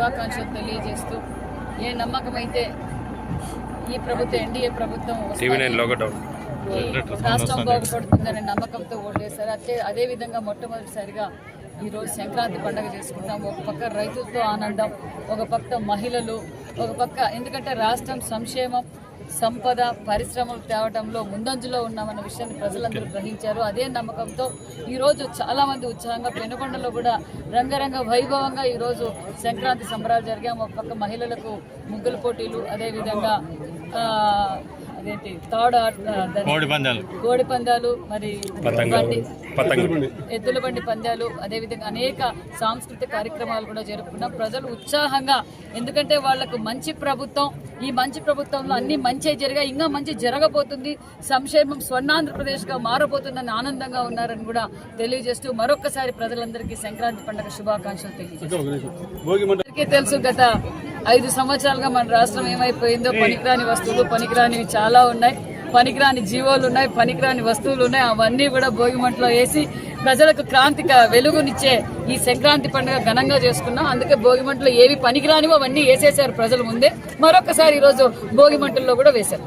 శుభాకాంక్షలు తెలియజేస్తూ ఏ నమ్మకమైతే ఈ ప్రభుత్వం ఎన్డీఏ ప్రభుత్వం రాష్ట్రం బాగుపడుతుందనే నమ్మకంతో ఓటేశారు. అదేవిధంగా మొట్టమొదటిసారిగా ఈరోజు సంక్రాంతి పండుగ చేసుకుంటాం. ఒక పక్క రైతులతో ఆనందం, ఒక పక్క మహిళలు, ఒక పక్క ఎందుకంటే రాష్ట్రం సంక్షేమం, సంపద, పరిశ్రమలు తేవడంలో ముందంజలో ఉన్నామన్న విషయాన్ని ప్రజలందరూ గ్రహించారు. అదే నమ్మకంతో ఈరోజు చాలామంది ఉత్సాహంగా పెనుకొండలో కూడా రంగరంగ వైభవంగా ఈరోజు సంక్రాంతి సంబరాలు జరిగాము. ఒక పక్క మహిళలకు ముగ్గుల పోటీలు, అదేవిధంగా అదేంటి కోడి పందాలు, మరి ఎద్దుల బండి పందాలు, అదేవిధంగా అనేక సాంస్కృతిక కార్యక్రమాలు కూడా జరుపుకున్నాం. ప్రజలు ఉత్సాహంగా, ఎందుకంటే వాళ్లకు మంచి ప్రభుత్వం, ఈ మంచి ప్రభుత్వంలో అన్ని మంచి జరిగాయి, ఇంకా మంచి జరగబోతుంది, సంక్షేమం స్వర్ణాంధ్రప్రదేశ్గా మారబోతుందని ఆనందంగా ఉన్నారని కూడా తెలియజేస్తూ మరొకసారి ప్రజలందరికీ సంక్రాంతి పండుగ శుభాకాంక్షలు తెలియజేస్తారు. తెలుసు, గత 5 సంవత్సరాలుగా మన రాష్ట్రం ఏమైపోయిందో. పనికిరాని వస్తువులు, పనికిరానివి చాలా ఉన్నాయి, పనికిరాని జీవోలు ఉన్నాయి, పనికిరాని వస్తువులు ఉన్నాయి. అవన్నీ కూడా భోగిమంటలో వేసి ప్రజలకు క్రాంతిక వెలుగునిచ్చే ఈ సంక్రాంతి పండుగ ఘనంగా చేసుకున్నాం. అందుకే భోగిమంటలో ఏవి పనికిరానివో అవన్నీ వేసేశారు ప్రజల ముందే. మరొకసారి ఈరోజు భోగిమంటల్లో కూడా వేశారు.